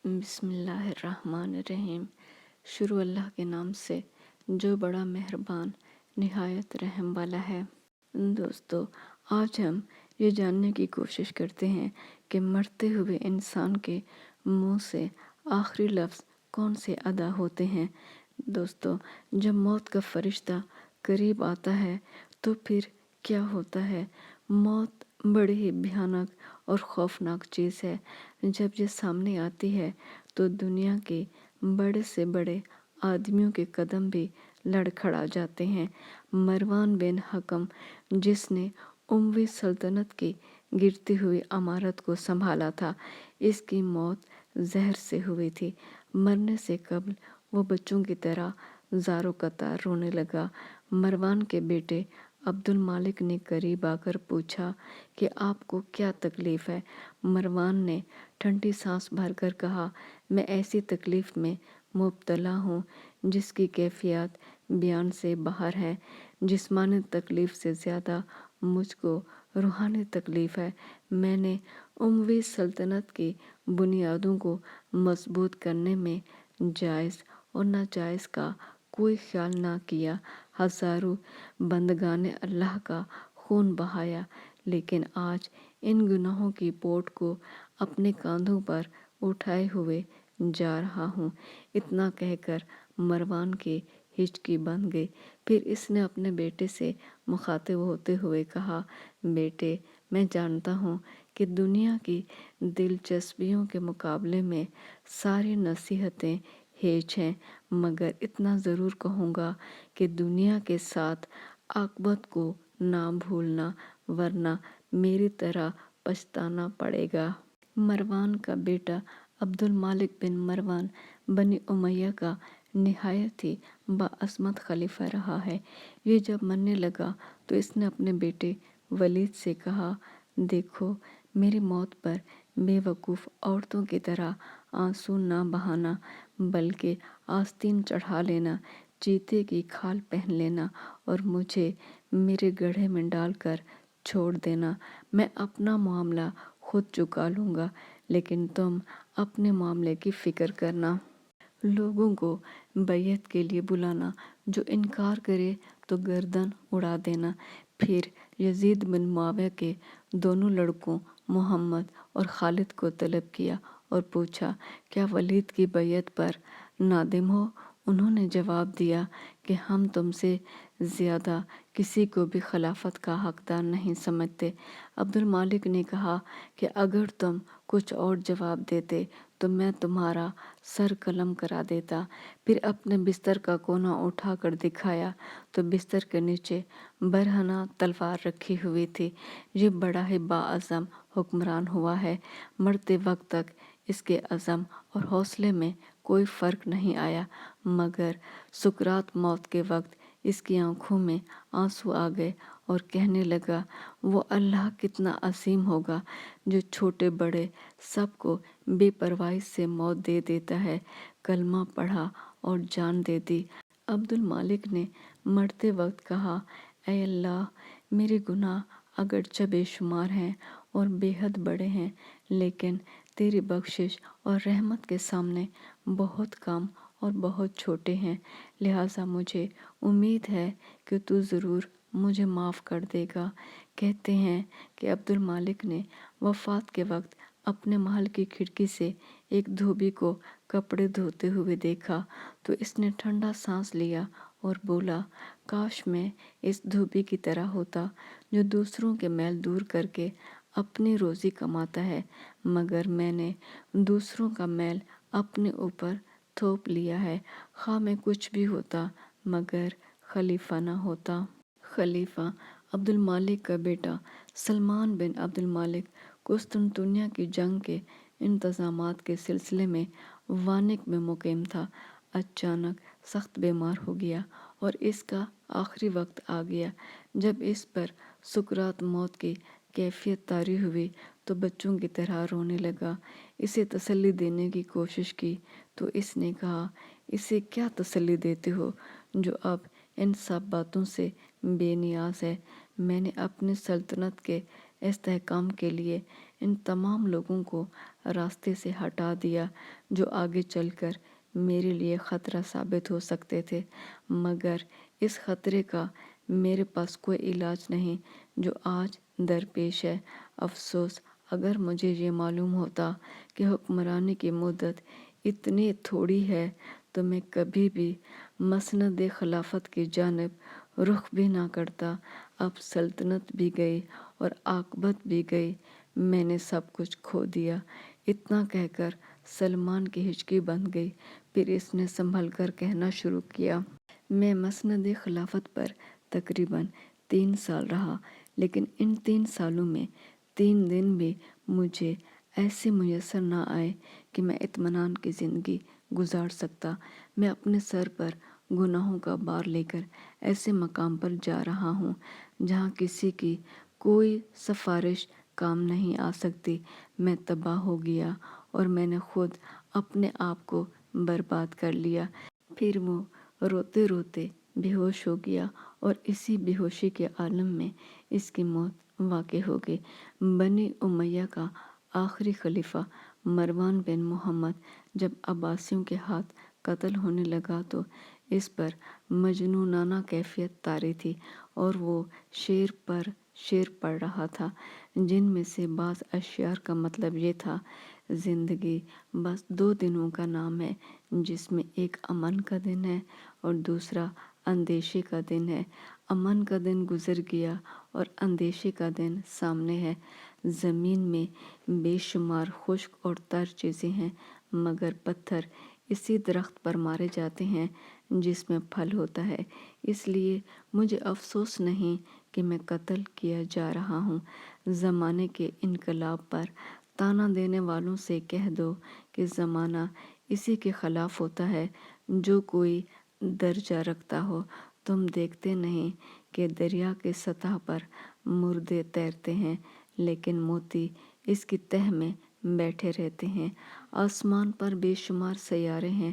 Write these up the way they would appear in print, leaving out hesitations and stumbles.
بسم اللہ الرحمن الرحیم۔ شروع اللہ کے نام سے جو بڑا مہربان نہایت رحم والا ہے۔ دوستو، آج ہم یہ جاننے کی کوشش کرتے ہیں کہ مرتے ہوئے انسان کے منہ سے آخری لفظ کون سے ادا ہوتے ہیں۔ دوستو، جب موت کا فرشتہ قریب آتا ہے تو پھر کیا ہوتا ہے؟ موت بڑی ہی بھیانک اور خوفناک چیز ہے۔ جب یہ سامنے آتی ہے تو دنیا کے بڑے سے بڑے آدمیوں کے قدم بھی لڑکھڑا جاتے ہیں۔ مروان بن حکم، جس نے اموی سلطنت کی گرتی ہوئی عمارت کو سنبھالا تھا، اس کی موت زہر سے ہوئی تھی۔ مرنے سے قبل وہ بچوں کی طرح زاروں قطار رونے لگا۔ مروان کے بیٹے عبد المالک نے قریب آ کر پوچھا کہ آپ کو کیا تکلیف ہے؟ مروان نے ٹھنڈی سانس بھر کر کہا، میں ایسی تکلیف میں مبتلا ہوں جس کی کیفیت بیان سے باہر ہے۔ جسمانی تکلیف سے زیادہ مجھ کو روحانی تکلیف ہے۔ میں نے اموی سلطنت کی بنیادوں کو مضبوط کرنے میں جائز اور ناجائز کا کوئی خیال نہ کیا۔ ہزاروں بندگان اللہ کا خون بہایا، لیکن آج ان گناہوں کی پوٹ کو اپنے کاندھوں پر اٹھائے ہوئے جا رہا ہوں۔ اتنا کہہ کر مروان کی ہچکی بند گئی۔ پھر اس نے اپنے بیٹے سے مخاطب ہوتے ہوئے کہا، بیٹے، میں جانتا ہوں کہ دنیا کی دلچسپیوں کے مقابلے میں ساری نصیحتیں ہیچ ہیں، مگر اتنا ضرور کہوں گا کہ دنیا کے ساتھ عاقبت کو نہ بھولنا، ورنہ میری طرح پچھتانا پڑے گا۔ مروان کا بیٹا عبد المالک بن مروان بنی امیہ کا نہایت ہی باعظمت خلیفہ رہا ہے۔ یہ جب مرنے لگا تو اس نے اپنے بیٹے ولید سے کہا، دیکھو، میری موت پر بے وقوف عورتوں کی طرح آنسو نہ بہانا، بلکہ آستین چڑھا لینا، چیتے کی کھال پہن لینا اور مجھے میرے گڑھے میں ڈال کر چھوڑ دینا۔ میں اپنا معاملہ خود چکا لوں گا، لیکن تم اپنے معاملے کی فکر کرنا۔ لوگوں کو بیعت کے لیے بلانا، جو انکار کرے تو گردن اڑا دینا۔ پھر یزید بن معاویہ کے دونوں لڑکوں محمد اور خالد کو طلب کیا اور پوچھا، کیا ولید کی بیعت پر نادم ہو؟ انہوں نے جواب دیا کہ ہم تم سے زیادہ کسی کو بھی خلافت کا حقدار نہیں سمجھتے۔ عبد المالک نے کہا کہ اگر تم کچھ اور جواب دیتے تو میں تمہارا سر قلم کرا دیتا۔ پھر اپنے بستر کا کونا اٹھا کر دکھایا تو بستر کے نیچے برہنہ تلوار رکھی ہوئی تھی۔ یہ بڑا ہی باعزم حکمران ہوا ہے۔ مرتے وقت تک اس کے عزم اور حوصلے میں کوئی فرق نہیں آیا، مگر سکرات موت کے وقت اس کی آنکھوں میں آنسو آ گئے اور کہنے لگا، وہ اللہ کتنا عظیم ہوگا جو چھوٹے بڑے سب کو بے پرواہی سے موت دے دیتا ہے۔ کلمہ پڑھا اور جان دے دی۔ عبد المالک نے مرتے وقت کہا، اے اللہ، میرے گناہ اگرچہ بے شمار ہیں اور بے حد بڑے ہیں، لیکن تیری بخشش اور رحمت کے سامنے بہت کم اور بہت چھوٹے ہیں، لہٰذا مجھے امید ہے کہ تو ضرور مجھے معاف کر دے گا۔ کہتے ہیں کہ عبد المالک نے وفات کے وقت اپنے محل کی کھڑکی سے ایک دھوبی کو کپڑے دھوتے ہوئے دیکھا تو اس نے ٹھنڈا سانس لیا اور بولا، کاش میں اس دھوبی کی طرح ہوتا جو دوسروں کے میل دور کر کے اپنی روزی کماتا ہے، مگر میں نے دوسروں کا میل اپنے اوپر تھوپ لیا ہے۔ خواہ میں کچھ بھی ہوتا مگر خلیفہ نہ ہوتا۔ خلیفہ عبد المالک کا بیٹا سلمان بن عبد المالک قسطنطنیہ کی جنگ کے انتظامات کے سلسلے میں وانک میں مقیم تھا۔ اچانک سخت بیمار ہو گیا اور اس کا آخری وقت آ گیا۔ جب اس پر سکرات موت کی کیفیت طاری ہوئی تو بچوں کی طرح رونے لگا۔ اسے تسلی دینے کی کوشش کی تو اس نے کہا، اسے کیا تسلی دیتے ہو جو اب ان سب باتوں سے بے نیاز ہے؟ میں نے اپنی سلطنت کے استحکام کے لیے ان تمام لوگوں کو راستے سے ہٹا دیا جو آگے چل کر میرے لیے خطرہ ثابت ہو سکتے تھے، مگر اس خطرے کا میرے پاس کوئی علاج نہیں جو آج درپیش ہے۔ افسوس، اگر مجھے یہ معلوم ہوتا کہ حکمرانی کی مدت اتنی تھوڑی ہے تو میں کبھی بھی مسند خلافت کی جانب رخ بھی نہ کرتا۔ اب سلطنت بھی گئی اور عاقبت بھی گئی، میں نے سب کچھ کھو دیا۔ اتنا کہہ کر سلمان کی ہچکی بند گئی۔ پھر اس نے سنبھل کر کہنا شروع کیا، میں مسند خلافت پر تقریباً 3 سال رہا، لیکن ان 3 سالوں میں 3 دن بھی مجھے ایسے میسر نہ آئے کہ میں اطمینان کی زندگی گزار سکتا۔ میں اپنے سر پر گناہوں کا بار لے کر ایسے مقام پر جا رہا ہوں جہاں کسی کی کوئی سفارش کام نہیں آ سکتی۔ میں تباہ ہو گیا اور میں نے خود اپنے آپ کو برباد کر لیا۔ پھر وہ روتے روتے بے ہوش ہو گیا اور اسی بے ہوشی کے عالم میں اس کی موت واقع ہو گئی۔ بنی امیہ کا آخری خلیفہ مروان بن محمد جب عباسیوں کے ہاتھ قتل ہونے لگا تو اس پر مجنونانہ کیفیت طاری تھی اور وہ شعر پر شعر پڑھ رہا تھا، جن میں سے بعض اشعار کا مطلب یہ تھا، زندگی بس 2 دنوں کا نام ہے، جس میں ایک امن کا دن ہے اور دوسرا اندیشے کا دن ہے۔ امن کا دن گزر گیا اور اندیشے کا دن سامنے ہے۔ زمین میں بے شمار خشک اور تر چیزیں ہیں، مگر پتھر اسی درخت پر مارے جاتے ہیں جس میں پھل ہوتا ہے۔ اس لیے مجھے افسوس نہیں کہ میں قتل کیا جا رہا ہوں۔ زمانے کے انقلاب پر طعنہ دینے والوں سے کہہ دو کہ زمانہ اسی کے خلاف ہوتا ہے جو کوئی درجہ رکھتا ہو۔ تم دیکھتے نہیں کہ دریا کی سطح پر مردے تیرتے ہیں، لیکن موتی اس کی تہہ میں بیٹھے رہتے ہیں۔ آسمان پر بے شمار سیارے ہیں،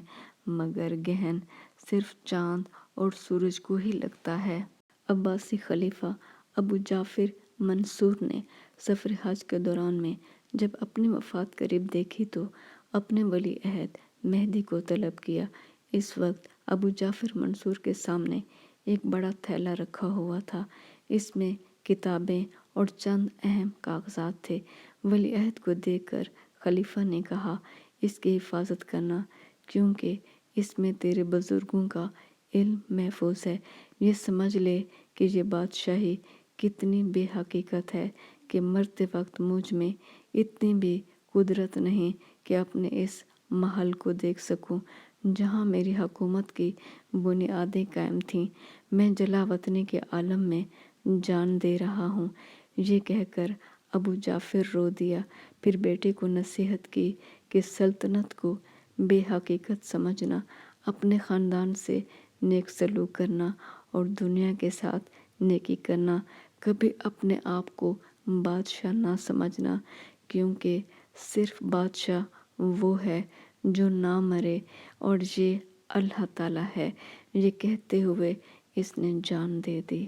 مگر گہن صرف چاند اور سورج کو ہی لگتا ہے۔ عباسی خلیفہ ابو جعفر منصور نے سفر حج کے دوران میں جب اپنی وفات قریب دیکھی تو اپنے ولی عہد مہدی کو طلب کیا۔ اس وقت ابو جعفر منصور کے سامنے ایک بڑا تھیلا رکھا ہوا تھا، اس میں کتابیں اور چند اہم کاغذات تھے۔ ولی عہد کو دیکھ کر خلیفہ نے کہا، اس کی حفاظت کرنا، کیونکہ اس میں تیرے بزرگوں کا علم محفوظ ہے۔ یہ سمجھ لے کہ یہ بادشاہی کتنی بے حقیقت ہے کہ مرتے وقت مجھ میں اتنی بھی قدرت نہیں کہ اپنے اس محل کو دیکھ سکوں جہاں میری حکومت کی بنیادیں قائم تھیں۔ میں جلا وطنی کے عالم میں جان دے رہا ہوں۔ یہ کہہ کر ابو جعفر رو دیا، پھر بیٹے کو نصیحت کی کہ سلطنت کو بے حقیقت سمجھنا، اپنے خاندان سے نیک سلوک کرنا اور دنیا کے ساتھ نیکی کرنا، کبھی اپنے آپ کو بادشاہ نہ سمجھنا، کیونکہ صرف بادشاہ وہ ہے جو نہ مرے اور یہ اللہ تعالیٰ ہے۔ یہ کہتے ہوئے اس نے جان دے دی۔